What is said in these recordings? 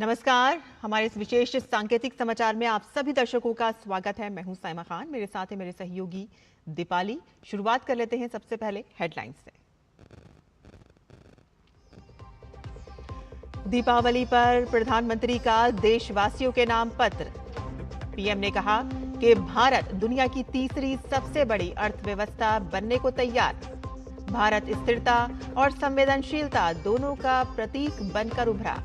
नमस्कार। हमारे इस विशेष सांकेतिक समाचार में आप सभी दर्शकों का स्वागत है। मैं हूं साइमा खान, मेरे साथ है मेरे सहयोगी दीपाली। शुरुआत कर लेते हैं सबसे पहले हेडलाइंस से। दीपावली पर प्रधानमंत्री का देशवासियों के नाम पत्र। पीएम ने कहा कि भारत दुनिया की तीसरी सबसे बड़ी अर्थव्यवस्था बनने को तैयार। भारत स्थिरता और संवेदनशीलता दोनों का प्रतीक बनकर उभरा।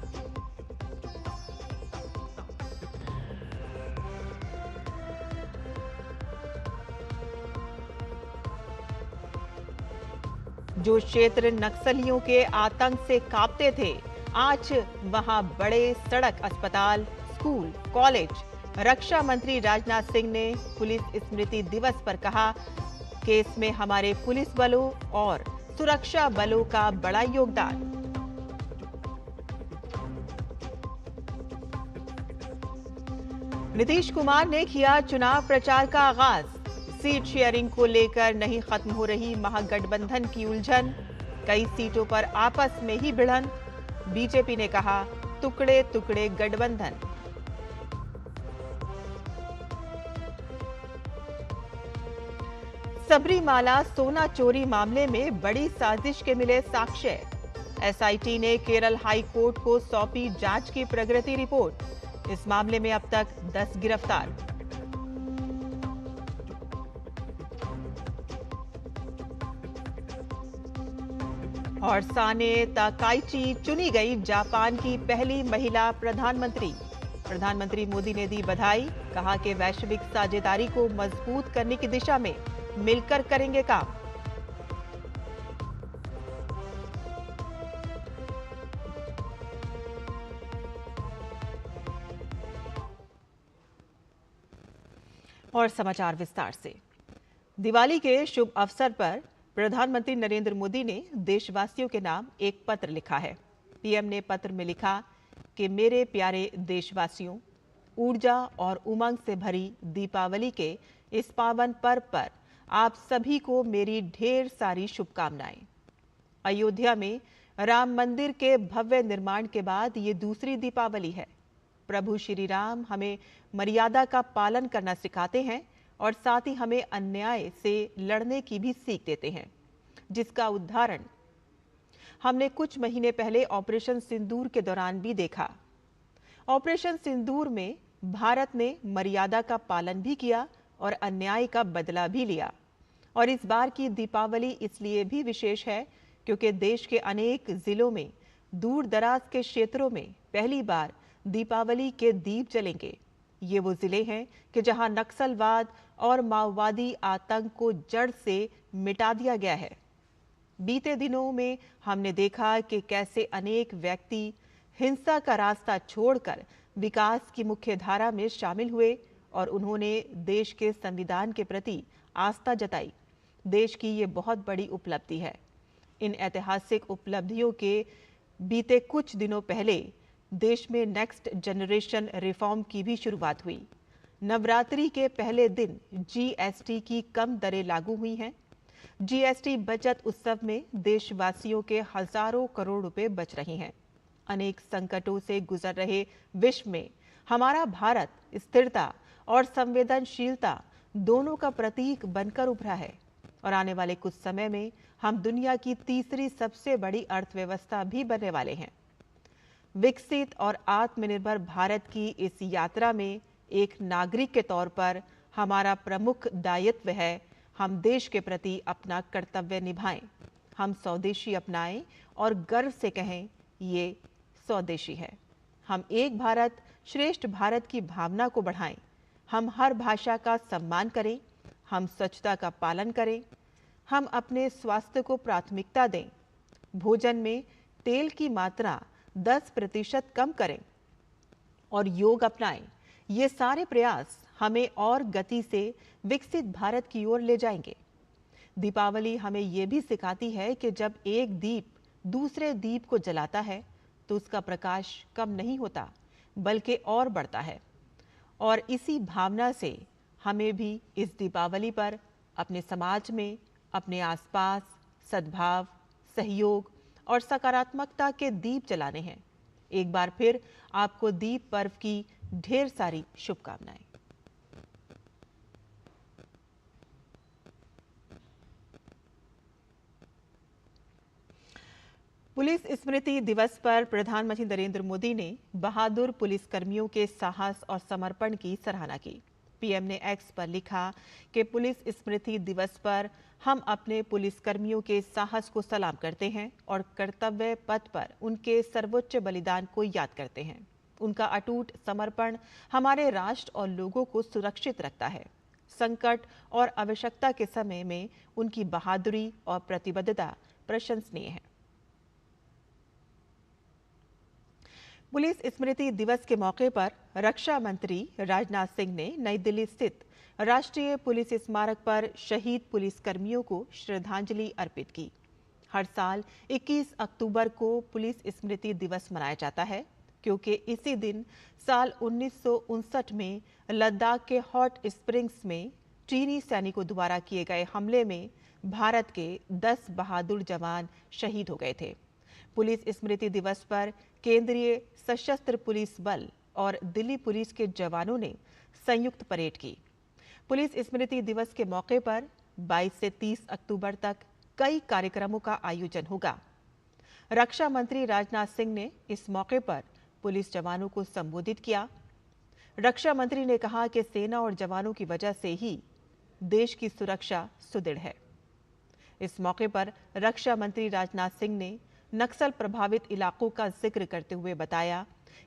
जो क्षेत्र नक्सलियों के आतंक से कांपते थे, आज वहां बड़े सड़क, अस्पताल, स्कूल, कॉलेज। रक्षा मंत्री राजनाथ सिंह ने पुलिस स्मृति दिवस पर कहा कि इसमें हमारे पुलिस बलों और सुरक्षा बलों का बड़ा योगदान। नीतीश कुमार ने किया चुनाव प्रचार का आगाज। सीट शेयरिंग को लेकर नहीं खत्म हो रही महागठबंधन की उलझन। कई सीटों पर आपस में ही भिड़ंत। बीजेपी ने कहा टुकड़े टुकड़े गठबंधन। सबरीमाला सोना चोरी मामले में बड़ी साजिश के मिले साक्ष्य। एसआईटी ने केरल हाई कोर्ट को सौंपी जांच की प्रगति रिपोर्ट। इस मामले में अब तक 10 गिरफ्तार। और साने ताकाइची चुनी गई जापान की पहली महिला प्रधानमंत्री। प्रधानमंत्री मोदी ने दी बधाई, कहा कि वैश्विक साझेदारी को मजबूत करने की दिशा में मिलकर करेंगे काम। और समाचार विस्तार से। दिवाली के शुभ अवसर पर प्रधानमंत्री नरेंद्र मोदी ने देशवासियों के नाम एक पत्र लिखा है। पीएम ने पत्र में लिखा कि मेरे प्यारे देशवासियों, ऊर्जा और उमंग से भरी दीपावली के इस पावन पर्व पर आप सभी को मेरी ढेर सारी शुभकामनाएं। अयोध्या में राम मंदिर के भव्य निर्माण के बाद ये दूसरी दीपावली है। प्रभु श्री राम हमें मर्यादा का पालन करना सिखाते हैं और साथ ही हमें अन्याय से लड़ने की भी सीख देते हैं, जिसका उदाहरण हमने कुछ महीने पहले ऑपरेशन सिंदूर के दौरान भी देखा। ऑपरेशन सिंदूर में भारत ने मर्यादा का पालन भी किया और अन्याय का बदला भी लिया। और इस बार की दीपावली इसलिए भी विशेष है क्योंकि देश के अनेक जिलों में, दूर दराज के क्षेत्रों में पहली बार दीपावली के दीप जलेंगे। ये वो जिले हैं कि जहां नक्सलवाद और माओवादी आतंक को जड़ से मिटा दिया गया है। बीते दिनों में हमने देखा कि कैसे अनेक व्यक्ति हिंसा का रास्ता छोड़कर विकास की मुख्य धारा में शामिल हुए और उन्होंने देश के संविधान के प्रति आस्था जताई। देश की ये बहुत बड़ी उपलब्धि है। इन ऐतिहासिक उपलब्धियों के बीते कुछ दिनों पहले देश में नेक्स्ट जनरेशन रिफॉर्म की भी शुरुआत हुई। नवरात्रि के पहले दिन जीएसटी की कम दरें लागू हुई हैं। जीएसटी बचत उत्सव में देशवासियों के हजारों करोड़ रुपए बच रहे हैं। अनेक संकटों से गुजर रहे विश्व में हमारा भारत स्थिरता और संवेदनशीलता दोनों का प्रतीक बनकर उभरा है और आने वाले कुछ समय में हम दुनिया की तीसरी सबसे बड़ी अर्थव्यवस्था भी बनने वाले हैं। विकसित और आत्मनिर्भर भारत की इस यात्रा में एक नागरिक के तौर पर हमारा प्रमुख दायित्व है हम देश के प्रति अपना कर्तव्य निभाएं। हम स्वदेशी अपनाएं और गर्व से कहें ये स्वदेशी है। हम एक भारत श्रेष्ठ भारत की भावना को बढ़ाएं। हम हर भाषा का सम्मान करें। हम स्वच्छता का पालन करें। हम अपने स्वास्थ्य को प्राथमिकता दें। भोजन में तेल की मात्रा 10% कम करें और योग अपनाएं। ये सारे प्रयास हमें और गति से विकसित भारत की ओर ले जाएंगे। दीपावली हमें ये भी सिखाती है कि जब एक दीप दूसरे दीप को जलाता है तो उसका प्रकाश कम नहीं होता बल्कि और बढ़ता है। और इसी भावना से हमें भी इस दीपावली पर अपने समाज में, अपने आसपास सद्भाव, सहयोग और सकारात्मकता के दीप जलाने हैं। एक बार फिर आपको दीप पर्व की ढेर सारी शुभकामनाएं। पुलिस स्मृति दिवस पर प्रधानमंत्री नरेंद्र मोदी ने बहादुर पुलिसकर्मियों के साहस और समर्पण की सराहना की। पीएम ने एक्स पर लिखा कि पुलिस स्मृति दिवस पर हम अपने पुलिसकर्मियों के साहस को सलाम करते हैं और कर्तव्य पथ पर उनके सर्वोच्च बलिदान को याद करते हैं। उनका अटूट समर्पण हमारे राष्ट्र और लोगों को सुरक्षित रखता है। संकट और आवश्यकता के समय में उनकी बहादुरी और प्रतिबद्धता प्रशंसनीय है। पुलिस स्मृति दिवस के मौके पर रक्षा मंत्री राजनाथ सिंह ने नई दिल्ली स्थित राष्ट्रीय पुलिस स्मारक पर शहीद पुलिसकर्मियों को श्रद्धांजलि अर्पित की। हर साल 21 अक्टूबर को पुलिस स्मृति दिवस मनाया जाता है, क्योंकि इसी दिन साल 1959 में लद्दाख के हॉट स्प्रिंग्स में चीनी सैनिकों द्वारा किए गए हमले में भारत के 10 बहादुर जवान शहीद हो गए थे। पुलिस स्मृति दिवस पर केंद्रीय सशस्त्र पुलिस बल और दिल्ली पुलिस के जवानों ने संयुक्त परेड की। पुलिस स्मृति दिवस के मौके पर 22 से 30 अक्टूबर तक कई कार्यक्रमों का आयोजन होगा। रक्षा मंत्री राजनाथ सिंह ने इस मौके पर पुलिस जवानों को संबोधित किया। रक्षा मंत्री ने कहा कि सेना और जवानों की वजह से ही देश की सुरक्षा सुदृढ़ है। इस मौके पर रक्षा मंत्री राजनाथ सिंह ने नक्सल प्रभावित इलाकों का जिक्र करते हुए बताया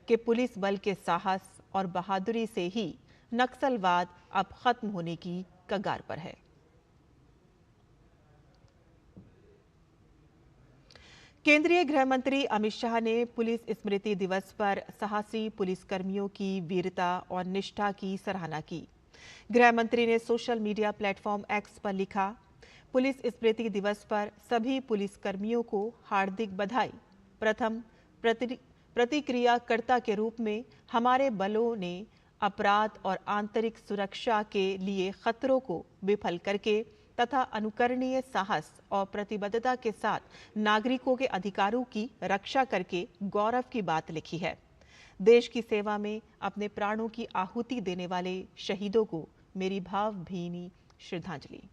कि पुलिस बल के साहस और बहादुरी से ही नक्सलवाद अब खत्म होने की कगार पर है। केंद्रीय गृह मंत्री अमित शाह ने पुलिस स्मृति दिवस पर साहसी पुलिसकर्मियों की वीरता और निष्ठा की सराहना की। गृह मंत्री ने सोशल मीडिया प्लेटफॉर्म एक्स पर लिखा, पुलिस स्मृति दिवस पर सभी पुलिसकर्मियों को हार्दिक बधाई। प्रथम प्रतिक्रियाकर्ता के रूप में हमारे बलों ने अपराध और आंतरिक सुरक्षा के लिए खतरों को विफल करके तथा अनुकरणीय साहस और प्रतिबद्धता के साथ नागरिकों के अधिकारों की रक्षा करके गौरव की बात लिखी है। देश की सेवा में अपने प्राणों की आहुति देने वाले शहीदों को मेरी भावभीनी श्रद्धांजलि।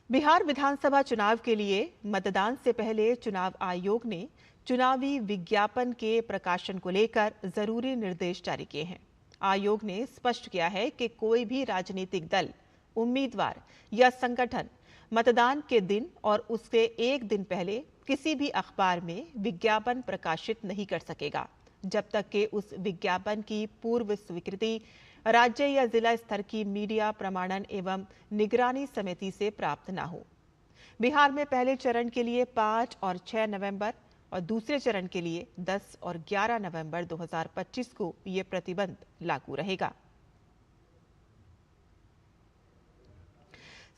बिहार विधानसभा चुनाव के लिए मतदान से पहले चुनाव आयोग ने चुनावी विज्ञापन के प्रकाशन को लेकर जरूरी निर्देश जारी किए हैं। आयोग ने स्पष्ट किया है कि कोई भी राजनीतिक दल, उम्मीदवार या संगठन मतदान के दिन और उससे एक दिन पहले किसी भी अखबार में विज्ञापन प्रकाशित नहीं कर सकेगा, जब तक कि उस विज्ञापन की पूर्व स्वीकृति राज्य या जिला स्तर की मीडिया प्रमाणन एवं निगरानी समिति से प्राप्त न हो। बिहार में पहले चरण के लिए 5 और 6 नवंबर और दूसरे चरण के लिए 10 और 11 नवंबर 2025 को ये प्रतिबंध लागू रहेगा।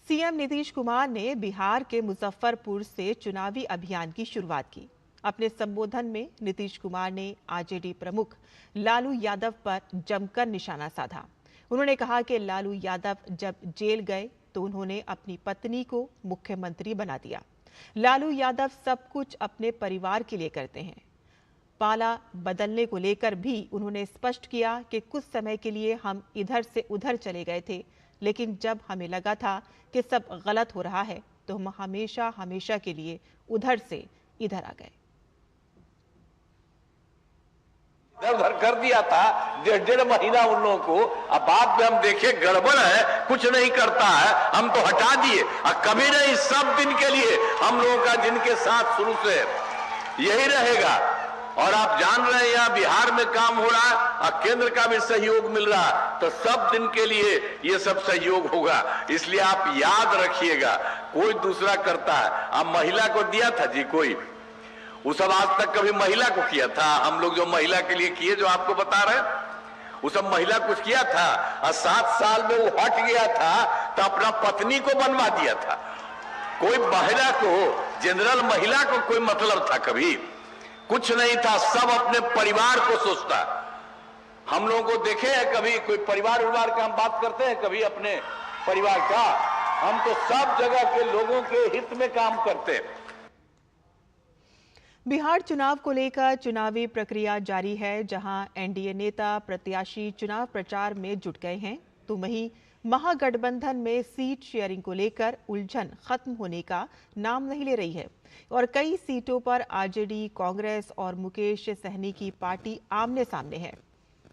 सीएम नीतीश कुमार ने बिहार के मुजफ्फरपुर से चुनावी अभियान की शुरुआत की। अपने संबोधन में नीतीश कुमार ने आरजेडी प्रमुख लालू यादव पर जमकर निशाना साधा। उन्होंने कहा कि लालू यादव जब जेल गए तो उन्होंने अपनी पत्नी को मुख्यमंत्री बना दिया। लालू यादव सब कुछ अपने परिवार के लिए करते हैं। पाला बदलने को लेकर भी उन्होंने स्पष्ट किया कि कुछ समय के लिए हम इधर से उधर चले गए थे, लेकिन जब हमें लगा था कि सब गलत हो रहा है तो हम हमेशा हमेशा के लिए उधर से इधर आ गए। उधर कर दिया था 1.5 महीना उन लोगों को। अब बाद में हम देखे गड़बड़ है, कुछ नहीं करता है, हम तो हटा दिए। और कभी नहीं, सब दिन के लिए हम लोगों का जिनके साथ शुरू से यही रहेगा। और आप जान रहे हैं यहाँ बिहार में काम हो रहा है और केंद्र का भी सहयोग मिल रहा है, तो सब दिन के लिए ये सब सहयोग होगा। इसलिए आप याद रखिएगा, कोई दूसरा करता है। अब महिला को दिया था जी कोई, वो सब आज तक कभी महिला को किया था? हम लोग जो महिला के लिए किए, जो आपको बता रहे हैं, वो सब महिला कुछ किया था? और 7 साल में वो हट गया था तो अपना पत्नी को बनवा दिया था। कोई महिला को, जनरल महिला को कोई मतलब था? कभी कुछ नहीं था। सब अपने परिवार को सोचता। हम लोगों को देखे हैं कभी कोई परिवार का हम बात करते हैं कभी अपने परिवार का? हम तो सब जगह के लोगों के हित में काम करते हैं। बिहार चुनाव को लेकर चुनावी प्रक्रिया जारी है। जहां एनडीए नेता प्रत्याशी चुनाव प्रचार में जुट गए हैं, तो वहीं महागठबंधन में सीट शेयरिंग को लेकर उलझन खत्म होने का नाम नहीं ले रही है और कई सीटों पर आरजेडी, कांग्रेस और मुकेश सहनी की पार्टी आमने सामने है।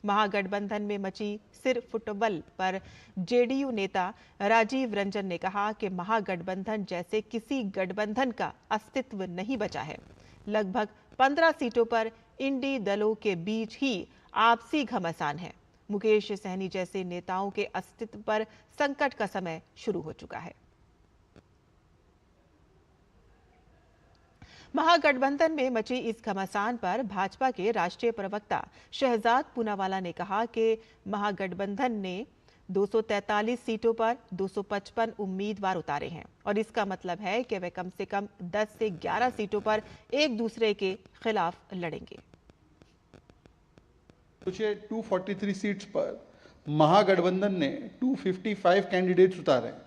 महागठबंधन में मची सिर फुटबॉल पर जेडीयू नेता राजीव रंजन ने कहा कि महागठबंधन जैसे किसी गठबंधन का अस्तित्व नहीं बचा है। लगभग 15 सीटों पर इंडी दलों के बीच ही आपसी घमासान है। मुकेश सहनी जैसे नेताओं के अस्तित्व पर संकट का समय शुरू हो चुका है। महागठबंधन में मची इस घमासान पर भाजपा के राष्ट्रीय प्रवक्ता शहजाद पूनावाला ने कहा कि महागठबंधन ने 243 सीटों पर 255 उम्मीदवार उतारे हैं और इसका मतलब है कि वे कम से कम 10 से 11 सीटों पर एक दूसरे के खिलाफ लड़ेंगे। सोचिए 243 सीट्स पर महागठबंधन ने 255 कैंडिडेट्स उतारे हैं।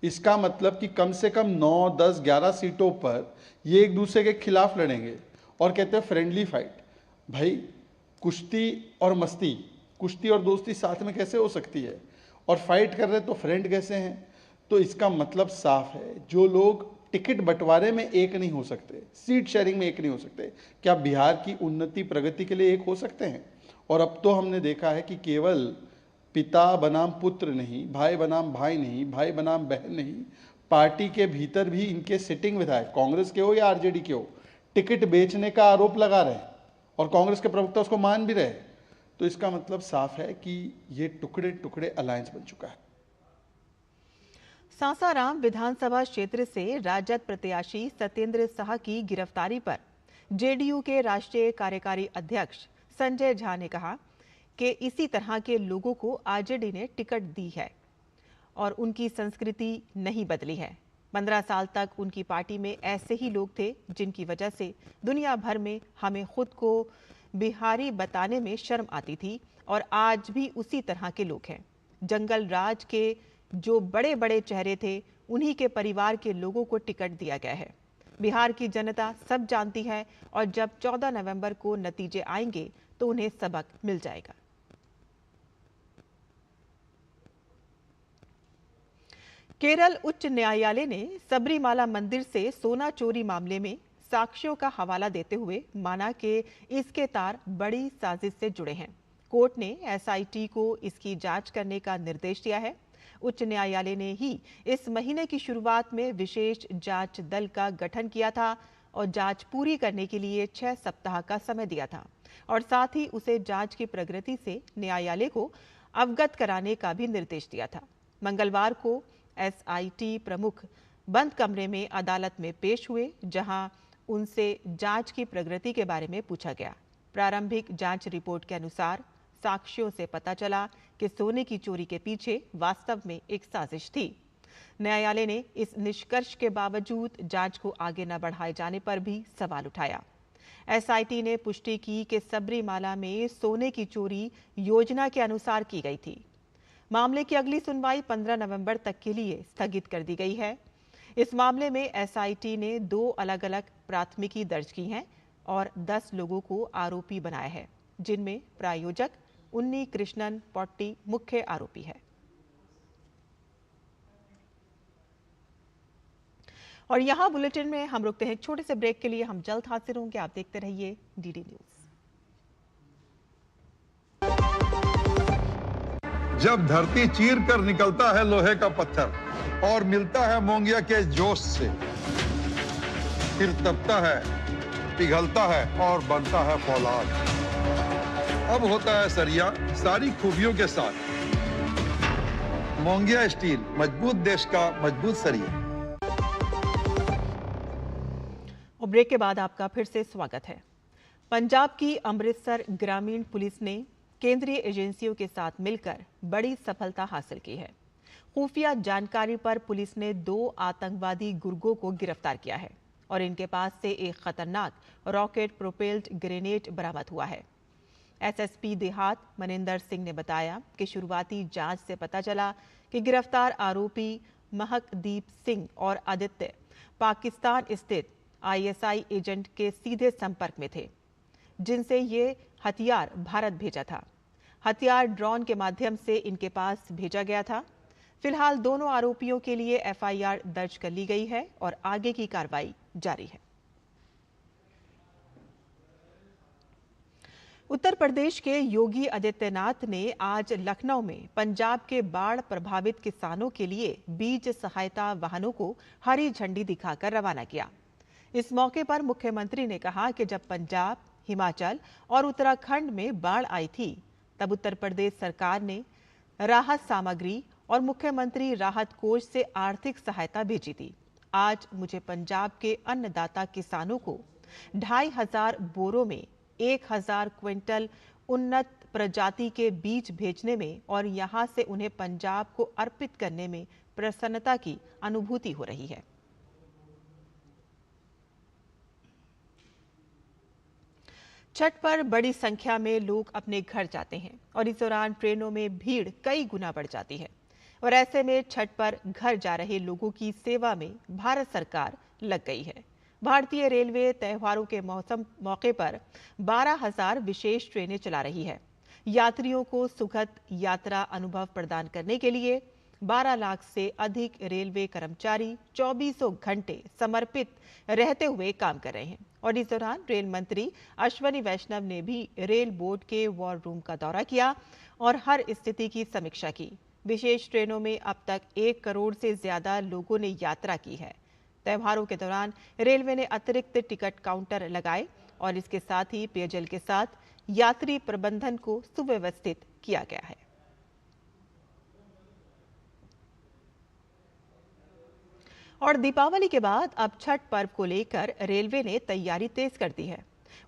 इसका मतलब कि कम से कम 9, 10, 11 सीटों पर ये एक दूसरे के खिलाफ लड़ेंगे और कहते हैं फ्रेंडली फाइट। भाई कुश्ती और मस्ती, कुश्ती और दोस्ती साथ में कैसे हो सकती है? और फाइट कर रहे तो फ्रेंड कैसे हैं? तो इसका मतलब साफ है, जो लोग टिकट बंटवारे में एक नहीं हो सकते, सीट शेयरिंग में एक नहीं हो सकते, क्या बिहार की उन्नति प्रगति के लिए एक हो सकते हैं? और अब तो हमने देखा है कि केवल पिता बनाम पुत्र नहीं, भाई बनाम भाई नहीं, भाई बनाम बहन नहीं, पार्टी के भीतर भी इनके सिटिंग विधायक, कांग्रेस के हो या आरजेडी के हो, टिकट बेचने का आरोप लगा रहे हैं और कांग्रेस के प्रवक्ता उसको मान भी रहे। तो इसका मतलब साफ है कि ये टुकड़े टुकड़े अलायंस बन चुका है। सासाराम विधानसभा क्षेत्र से राजद प्रत्याशी सत्येंद्र शाह की गिरफ्तारी पर जेडीयू के राष्ट्रीय कार्यकारी अध्यक्ष संजय झा ने कहा कि इसी तरह के लोगों को आरजेडी ने टिकट दी है और उनकी संस्कृति नहीं बदली है। 15 साल तक उनकी पार्टी में ऐसे ही लोग थे जिनकी वजह से दुनिया भर में हमें खुद को बिहारी बताने में शर्म आती थी और आज भी उसी तरह के लोग हैं। जंगल राज के जो बड़े बड़े चेहरे थे, उन्हीं के परिवार के लोगों को टिकट दिया गया है। बिहार की जनता सब जानती है और जब 14 नवंबर को नतीजे आएंगे तो उन्हें सबक मिल जाएगा। केरल उच्च न्यायालय ने सबरीमाला मंदिर से सोना चोरी मामले में साक्ष्यों का हवाला देते हुए माना कि इसके तार बड़ी साजिश से जुड़े हैं। कोर्ट ने एसआईटी को इसकी जांच करने का निर्देश दिया है। उच्च न्यायालय ने ही इस महीने की शुरुआत में विशेष जांच दल का गठन किया था और जांच पूरी करने के लिए 6 सप्ताह का समय दिया था और साथ ही उसे जांच की प्रगति से न्यायालय को अवगत कराने का भी निर्देश दिया था। मंगलवार को एसआईटी प्रमुख बंद कमरे में अदालत में पेश हुए, जहां उनसे जांच की प्रगति के बारे में पूछा गया। प्रारंभिक जांच रिपोर्ट के अनुसार साक्ष्यों से पता चला कि सोने की चोरी के पीछे वास्तव में एक साजिश थी। न्यायालय ने इस निष्कर्ष के बावजूद जांच को आगे न बढ़ाए जाने पर भी सवाल उठाया। एसआईटी ने पुष्टि की कि सबरीमाला में सोने की चोरी योजना के अनुसार की गई थी। मामले की अगली सुनवाई 15 नवंबर तक के लिए स्थगित कर दी गई है। इस मामले में एसआईटी ने 2 अलग अलग प्राथमिकी दर्ज की हैं और 10 लोगों को आरोपी बनाया है, जिनमें प्रायोजक उन्नी कृष्णन पोट्टी मुख्य आरोपी है। और यहां बुलेटिन में हम रुकते हैं एक छोटे से ब्रेक के लिए। हम जल्द हाजिर होंगे, आप देखते रहिए डीडी न्यूज। जब धरती चीर कर निकलता है लोहे का पत्थर और मिलता है मोंगिया के जोश से, फिर तपता है, पिघलता है और बनता है फौलाद। अब होता है सरिया सारी खूबियों के साथ। मोंगिया स्टील, मजबूत देश का मजबूत सरिया। और ब्रेक के बाद आपका फिर से स्वागत है। पंजाब की अमृतसर ग्रामीण पुलिस ने केंद्रीय एजेंसियों के साथ मिलकर बड़ी सफलता हासिल की है। खुफिया जानकारी पर पुलिस ने 2 आतंकवादी गुर्गों को गिरफ्तार किया है और इनके पास से एक खतरनाक रॉकेट प्रोपेल्ड ग्रेनेड बरामद हुआ है। एसएसपी देहात मनिंदर सिंह ने बताया कि शुरुआती जांच से पता चला कि गिरफ्तार आरोपी महकदीप सिंह और आदित्य पाकिस्तान स्थित आईएसआई एजेंट के सीधे संपर्क में थे, जिनसे ये हथियार भारत भेजा था। हथियार ड्रोन के माध्यम से इनके पास भेजा गया था। फिलहाल दोनों आरोपियों के लिए एफआईआर दर्ज कर ली गई है और आगे की कार्रवाई जारी है। उत्तर प्रदेश के योगी आदित्यनाथ ने आज लखनऊ में पंजाब के बाढ़ प्रभावित किसानों के लिए बीज सहायता वाहनों को हरी झंडी दिखाकर रवाना किया। इस मौके पर मुख्यमंत्री ने कहा कि जब पंजाब, हिमाचल और उत्तराखंड में बाढ़ आई थी, तब उत्तर प्रदेश सरकार ने राहत सामग्री और मुख्यमंत्री राहत कोष से आर्थिक सहायता भेजी थी। आज मुझे पंजाब के अन्नदाता किसानों को 2500 बोरों में 1000 क्विंटल उन्नत प्रजाति के बीज भेजने में और यहां से उन्हें पंजाब को अर्पित करने में प्रसन्नता की अनुभूति हो रही है। छठ पर बड़ी संख्या में लोग अपने घर जाते हैं और इस दौरान ट्रेनों में भीड़ कई गुना बढ़ जाती है और ऐसे में छठ पर घर जा रहे लोगों की सेवा में भारत सरकार लग गई है। भारतीय रेलवे त्योहारों के मौके पर 12,000 विशेष ट्रेनें चला रही है। यात्रियों को सुखद यात्रा अनुभव प्रदान करने के लिए 12 लाख से अधिक रेलवे कर्मचारी 24 घंटे समर्पित रहते हुए काम कर रहे हैं और इस दौरान रेल मंत्री अश्विनी वैष्णव ने भी रेल बोर्ड के वॉर रूम का दौरा किया और हर स्थिति की समीक्षा की। विशेष ट्रेनों में अब तक 1 करोड़ से ज्यादा लोगों ने यात्रा की है। त्योहारों के दौरान रेलवे ने अतिरिक्त टिकट काउंटर लगाए और इसके साथ ही पेयजल के साथ यात्री प्रबंधन को सुव्यवस्थित किया गया है। और दीपावली के बाद अब छठ पर्व को लेकर रेलवे ने तैयारी तेज कर दी है।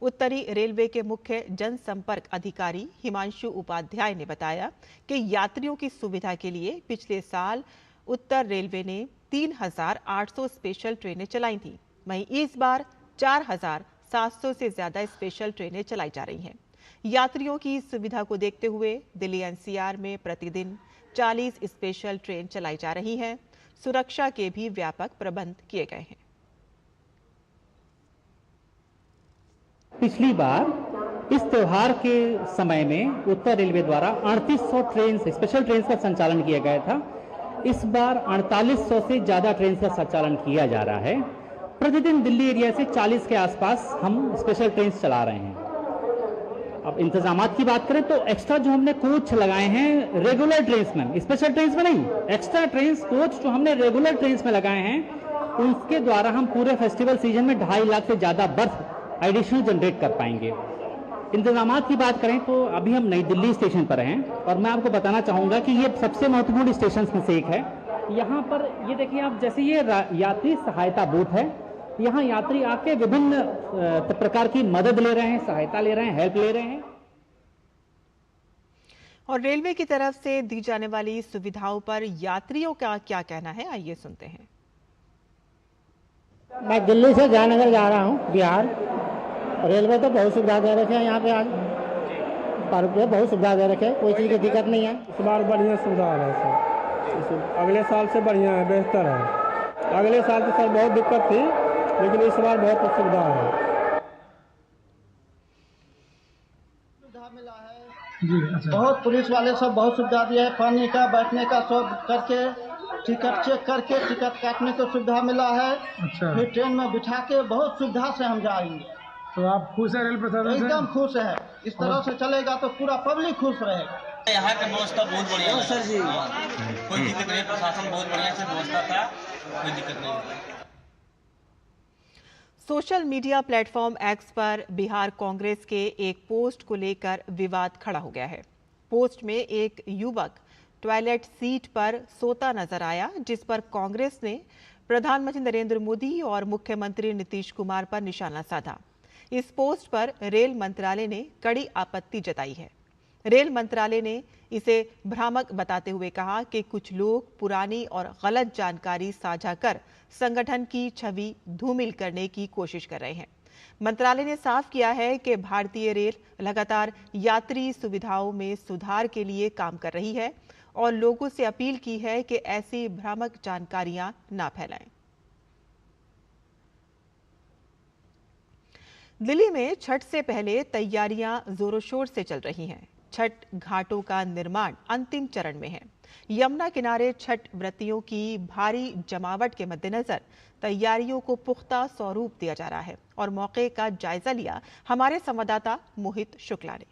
उत्तरी रेलवे के मुख्य जनसंपर्क अधिकारी हिमांशु उपाध्याय ने बताया कि यात्रियों की सुविधा के लिए पिछले साल उत्तर रेलवे ने 3,800 स्पेशल ट्रेनें चलाई थी। वहीं इस बार 4,700 से ज्यादा स्पेशल ट्रेनें चलाई जा रही हैं। यात्रियों की सुविधा को देखते हुए दिल्ली एनसीआर में प्रतिदिन 40 स्पेशल ट्रेन चलाई जा रही हैं। सुरक्षा के भी व्यापक प्रबंध किए गए हैं। पिछली बार इस त्योहार के समय में उत्तर रेलवे द्वारा 3800 ट्रेन स्पेशल ट्रेन का संचालन किया गया था। इस बार 4800 से ज्यादा ट्रेन का संचालन किया जा रहा है। प्रतिदिन दिल्ली एरिया से 40 के आसपास हम स्पेशल ट्रेन चला रहे हैं। अब इंतजामात की बात करें तो एक्स्ट्रा जो हमने कोच लगाए हैं रेगुलर ट्रेन में, स्पेशल ट्रेन में नहीं, एक्स्ट्रा ट्रेन कोच जो हमने रेगुलर ट्रेन में लगाए हैं, उसके द्वारा हम पूरे फेस्टिवल सीजन में 2.5 लाख से ज्यादा बर्थ एडिशनल जनरेट कर पाएंगे। इंतजामात की बात करें तो अभी हम नई दिल्ली स्टेशन पर हैं और मैं आपको बताना चाहूंगा कि ये सबसे महत्वपूर्ण स्टेशन में से एक है। यहाँ पर ये देखिए आप, जैसे ये यात्री सहायता बूथ है, यहाँ यात्री आके विभिन्न प्रकार की मदद ले रहे हैं, सहायता ले रहे हैं, हेल्प ले रहे हैं। और रेलवे की तरफ से दी जाने वाली सुविधाओं पर यात्रियों का क्या कहना है, आइए सुनते हैं। मैं दिल्ली से जयनगर जा रहा हूँ, बिहार। रेलवे तो बहुत सुविधा दे रखे हैं यहाँ पे, आज पर्व पे बहुत सुविधा दे रखे हैं, कोई चीज़ की दिक्कत नहीं है। इस बार बढ़िया सुविधा है सर, अगले साल से बढ़िया है, बेहतर है। अगले साल तो सर बहुत दिक्कत थी, लेकिन इस बार बहुत सुविधा है। सुविधा मिला है बहुत, पुलिस वाले सब बहुत सुविधा दिया है, पानी का, बैठने का, सब करके टिकट चेक करके टिकट काटने को सुविधा मिला है। अच्छा। फिर ट्रेन में बिठा के बहुत सुविधा से हम जाएंगे। तो आप खुश है रेल प्रशासन से? एकदम खुश है। इस तरह से चलेगा तो पूरा पब्लिक खुश रहेगा। यहाँ की व्यवस्था बहुत बढ़िया है सर जी, कोई दिक्कत नहीं, प्रशासन बहुत बढ़िया से व्यवस्था था, कोई दिक्कत नहीं। सोशल मीडिया प्लेटफॉर्म एक्स पर बिहार कांग्रेस के एक पोस्ट को लेकर विवाद खड़ा हो गया है। पोस्ट में एक युवक टॉयलेट सीट पर सोता नजर आया, जिस पर कांग्रेस ने प्रधानमंत्री नरेंद्र मोदी और मुख्यमंत्री नीतीश कुमार पर निशाना साधा। इस पोस्ट पर रेल मंत्रालय ने कड़ी आपत्ति जताई है। रेल मंत्रालय ने इसे भ्रामक बताते हुए कहा कि कुछ लोग पुरानी और गलत जानकारी साझा कर संगठन की छवि धूमिल करने की कोशिश कर रहे हैं। मंत्रालय ने साफ किया है कि भारतीय रेल लगातार यात्री सुविधाओं में सुधार के लिए काम कर रही है और लोगों से अपील की है कि ऐसी भ्रामक जानकारियां ना फैलाएं। दिल्ली में छठ से पहले तैयारियां जोरों शोर से चल रही हैं। छठ घाटों का निर्माण अंतिम चरण में है। यमुना किनारे छठ व्रतियों की भारी जमावट के मद्देनजर तैयारियों को पुख्ता स्वरूप दिया जा रहा है और मौके का जायजा लिया हमारे संवाददाता मोहित शुक्ला ने।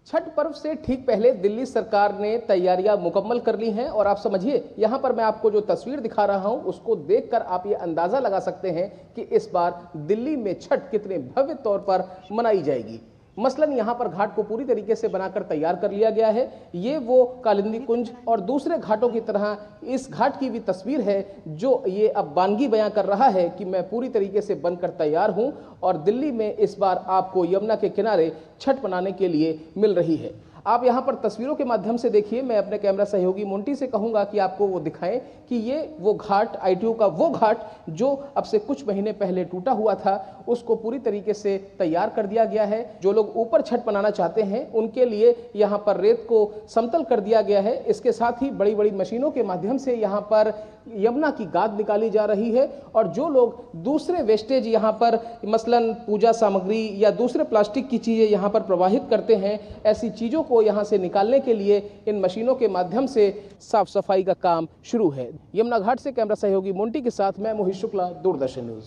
छठ पर्व से ठीक पहले दिल्ली सरकार ने तैयारियां मुकम्मल कर ली हैं और आप समझिए, यहां पर मैं आपको जो तस्वीर दिखा रहा हूं उसको देखकर आप ये अंदाजा लगा सकते हैं कि इस बार दिल्ली में छठ कितने भव्य तौर पर मनाई जाएगी। मसलन यहाँ पर घाट को पूरी तरीके से बनाकर तैयार कर लिया गया है। ये वो कालिंदी कुंज और दूसरे घाटों की तरह इस घाट की भी तस्वीर है जो ये अब बानगी बयां कर रहा है कि मैं पूरी तरीके से बनकर तैयार हूं और दिल्ली में इस बार आपको यमुना के किनारे छठ मनाने के लिए मिल रही है। आप यहाँ पर तस्वीरों के माध्यम से देखिए। मैं अपने कैमरा सहयोगी मोंटी से कहूँगा कि आपको वो दिखाएं कि ये वो घाट, ITO का वो घाट जो अब से कुछ महीने पहले टूटा हुआ था, उसको पूरी तरीके से तैयार कर दिया गया है। जो लोग ऊपर छठ मनाना चाहते हैं उनके लिए यहाँ पर रेत को समतल कर दिया गया है। इसके साथ ही बड़ी बड़ी मशीनों के माध्यम से यहाँ पर यमुना की गाद निकाली जा रही है और जो लोग दूसरे वेस्टेज यहाँ पर मसलन पूजा सामग्री या दूसरे प्लास्टिक की चीज़ें यहाँ पर प्रवाहित करते हैं, ऐसी चीज़ों को यहाँ से निकालने के लिए इन मशीनों के माध्यम से साफ सफाई का काम शुरू है। यमुना घाट से कैमरा सहयोगी मोंटी के साथ मैं मोहित शुक्ला, दूरदर्शन न्यूज।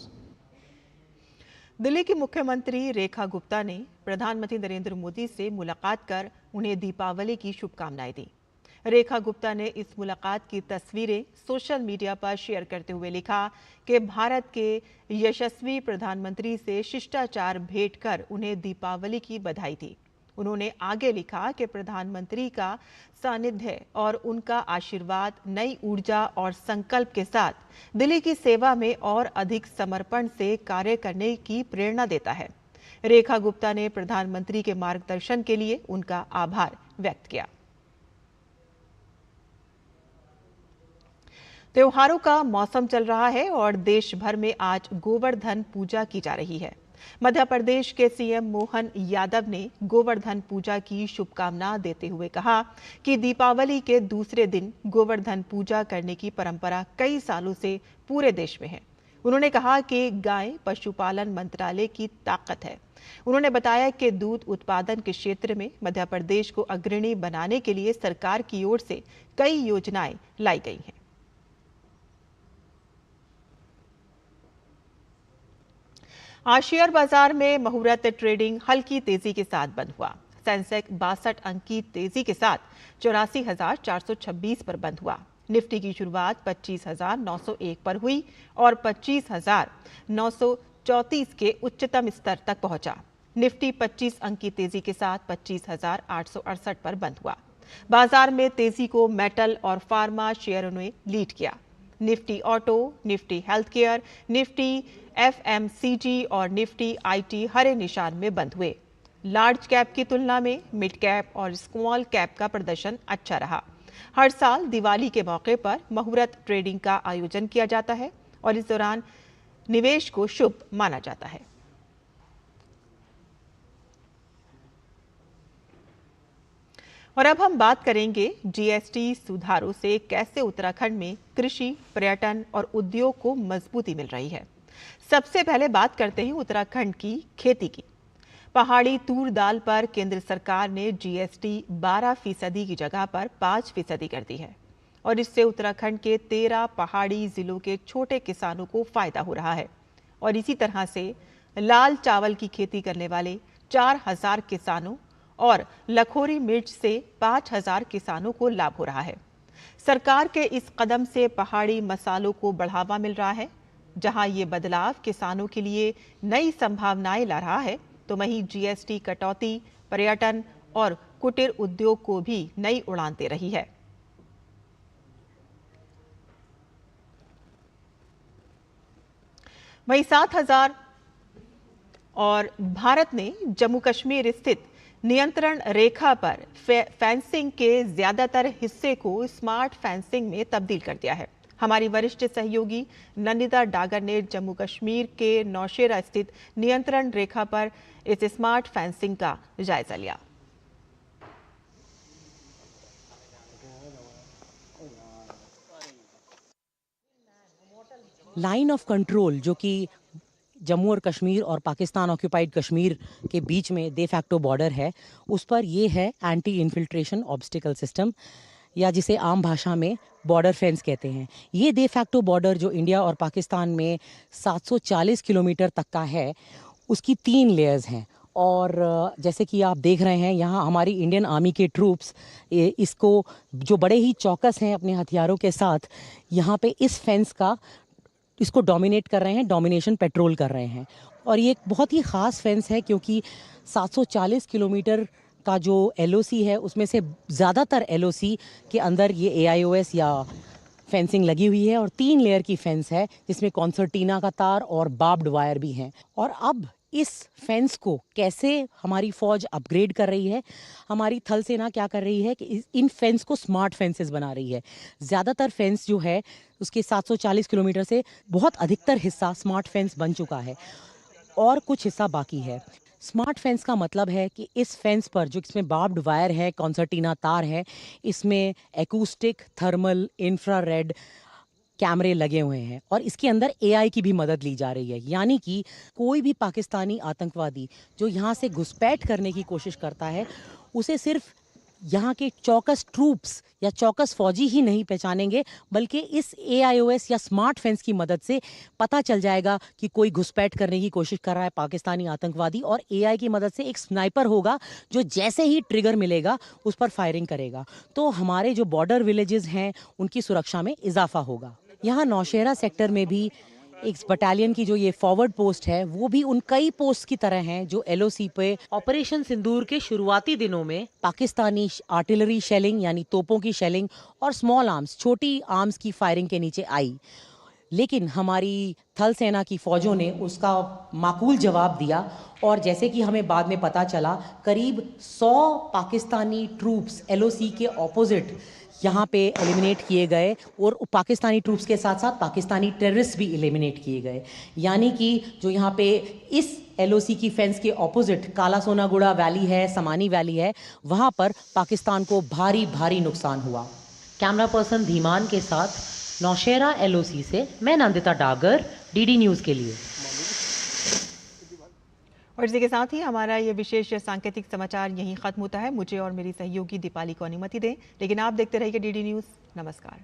दिल्ली की मुख्यमंत्री रेखा गुप्ता ने प्रधानमंत्री नरेंद्र मोदी से मुलाकात कर उन्हें दीपावली की शुभकामनाएं दी। रेखा गुप्ता ने इस मुलाकात की तस्वीरें सोशल मीडिया पर शेयर करते हुए लिखा कि भारत के यशस्वी प्रधानमंत्री से शिष्टाचार भेंट कर उन्हें दीपावली की बधाई दी। उन्होंने आगे लिखा कि प्रधानमंत्री का सानिध्य और उनका आशीर्वाद नई ऊर्जा और संकल्प के साथ दिल्ली की सेवा में और अधिक समर्पण से कार्य करने की प्रेरणा देता है। रेखा गुप्ता ने प्रधानमंत्री के मार्गदर्शन के लिए उनका आभार व्यक्त किया। त्योहारों का मौसम चल रहा है और देश भर में आज गोवर्धन पूजा की जा रही है। मध्य प्रदेश के सीएम मोहन यादव ने गोवर्धन पूजा की शुभकामना देते हुए कहा कि दीपावली के दूसरे दिन गोवर्धन पूजा करने की परंपरा कई सालों से पूरे देश में है। उन्होंने कहा कि गाय पशुपालन मंत्रालय की ताकत है। उन्होंने बताया कि दूध उत्पादन के क्षेत्र में मध्य प्रदेश को अग्रणी बनाने के लिए सरकार की ओर से कई योजनाएं लाई गई हैं। आज शेयर बाजार में मुहूर्त ट्रेडिंग हल्की तेजी के साथ बंद हुआ। सेंसेक्स 62 अंक की तेजी के साथ 84,426 पर बंद हुआ। निफ्टी की शुरुआत 25,901 पर हुई और 25,934 के उच्चतम स्तर तक पहुंचा। निफ्टी 25 अंक की तेजी के साथ 25,868 पर बंद हुआ। बाजार में तेजी को मेटल और फार्मा शेयरों ने लीड किया। Nifty auto, Nifty health care, Nifty FMCG और निफ्टी IT हरे निशान में बंद हुए। लार्ज कैप की तुलना में मिड कैप और स्मॉल कैप का प्रदर्शन अच्छा रहा। हर साल दिवाली के मौके पर मुहूर्त ट्रेडिंग का आयोजन किया जाता है और इस दौरान निवेश को शुभ माना जाता है। और अब हम बात करेंगे GST सुधारों से कैसे उत्तराखंड में कृषि, पर्यटन और उद्योग को मजबूती मिल रही है। सबसे पहले बात करते हैं उत्तराखंड की खेती की। पहाड़ी तूर दाल पर केंद्र सरकार ने GST 12% की जगह पर 5% कर दी है और इससे उत्तराखंड के 13 पहाड़ी जिलों के छोटे किसानों को फायदा हो रहा है। और इसी तरह से लाल चावल की खेती करने वाले 4,000 किसानों और लखोरी मिर्च से 5,000 किसानों को लाभ हो रहा है। सरकार के इस कदम से पहाड़ी मसालों को बढ़ावा मिल रहा है। जहां ये बदलाव किसानों के लिए नई संभावनाएं ला रहा है, तो वहीं GST कटौती पर्यटन और कुटीर उद्योग को भी नई उड़ान दे रही है। वहीं 7,000 और भारत ने जम्मू कश्मीर स्थित नियंत्रण रेखा पर फेंसिंग के ज्यादातर हिस्से को स्मार्ट फेंसिंग में तब्दील कर दिया है। हमारी वरिष्ठ सहयोगी नंदिता डागर ने जम्मू कश्मीर के नौशेरा स्थित नियंत्रण रेखा पर इस स्मार्ट फेंसिंग का जायजा लिया। लाइन ऑफ कंट्रोल जो कि जम्मू और कश्मीर और पाकिस्तान ऑक्यूपाइड कश्मीर के बीच में दे फैक्टो बॉर्डर है, उस पर ये है एंटी इन्फिल्ट्रेशन ऑब्स्टिकल सिस्टम, या जिसे आम भाषा में बॉर्डर फेंस कहते हैं। ये दे फैक्टो बॉर्डर जो इंडिया और पाकिस्तान में 740 किलोमीटर तक का है, उसकी 3 लेयर्स हैं। और जैसे कि आप देख रहे हैं, यहाँ हमारी इंडियन आर्मी के ट्रूप्स इसको जो बड़े ही चौकस हैं अपने हथियारों के साथ, यहाँ पे इस फेंस का इसको डोमिनेट कर रहे हैं, डोमिनेशन पेट्रोल कर रहे हैं। और ये एक बहुत ही ख़ास फेंस है क्योंकि 740 किलोमीटर का जो LOC है उसमें से ज़्यादातर LOC के अंदर ये AIOS या फेंसिंग लगी हुई है, और 3 लेयर की फेंस है जिसमें कॉन्सर्टीना का तार और बार्ब्ड वायर भी हैं। और अब इस फेंस को कैसे हमारी फ़ौज अपग्रेड कर रही है, हमारी थल सेना क्या कर रही है कि इन फेंस को स्मार्ट फेंसेस बना रही है। ज़्यादातर फेंस जो है उसके 740 किलोमीटर से बहुत अधिकतर हिस्सा स्मार्ट फेंस बन चुका है और कुछ हिस्सा बाकी है। स्मार्ट फेंस का मतलब है कि इस फेंस पर जो इसमें बार्ब्ड वायर है, कॉन्सर्टीना तार है, इसमें एकूस्टिक, थर्मल, इंफ्रारेड कैमरे लगे हुए हैं और इसके अंदर AI की भी मदद ली जा रही है। यानी कि कोई भी पाकिस्तानी आतंकवादी जो यहाँ से घुसपैठ करने की कोशिश करता है, उसे सिर्फ यहाँ के चौकस ट्रूप्स या चौकस फौजी ही नहीं पहचानेंगे, बल्कि इस AIOS या स्मार्ट फेंस की मदद से पता चल जाएगा कि कोई घुसपैठ करने की कोशिश कर रहा है पाकिस्तानी आतंकवादी, और AI की मदद से एक स्नाइपर होगा जो जैसे ही ट्रिगर मिलेगा उस पर फायरिंग करेगा। तो हमारे जो बॉर्डर विलेजेस हैं उनकी सुरक्षा में इजाफा होगा। यहाँ नौशेरा सेक्टर में भी एक बटालियन की जो ये फॉरवर्ड पोस्ट है वो भी उन कई पोस्ट की तरह हैं जो LOC पे ऑपरेशन सिंदूर के शुरुआती दिनों में पाकिस्तानी आर्टिलरी शेलिंग यानी तोपों की शेलिंग और स्मॉल आर्म्स, छोटी आर्म्स की फायरिंग के नीचे आई। लेकिन हमारी थल सेना की फौजों ने उसका माकूल जवाब दिया और जैसे कि हमें बाद में पता चला, करीब 100 पाकिस्तानी ट्रूप्स LOC के ऑपोजिट यहाँ पे एलिमिनेट किए गए और पाकिस्तानी ट्रूप्स के साथ साथ पाकिस्तानी टेररिस्ट भी एलिमिनेट किए गए। यानी कि जो यहाँ पे इस LOC की फेंस के ऑपोजिट काला सोनागुड़ा वैली है, समानी वैली है, वहाँ पर पाकिस्तान को भारी भारी नुकसान हुआ। कैमरा पर्सन धीमान के साथ नौशेरा LOC से मैं नंदिता डागर, DD न्यूज़ के लिए। और इसी के साथ ही हमारा ये विशेष सांकेतिक समाचार यहीं खत्म होता है। मुझे और मेरी सहयोगी दीपाली को अनुमति दें, लेकिन आप देखते रहिए DD न्यूज़। नमस्कार।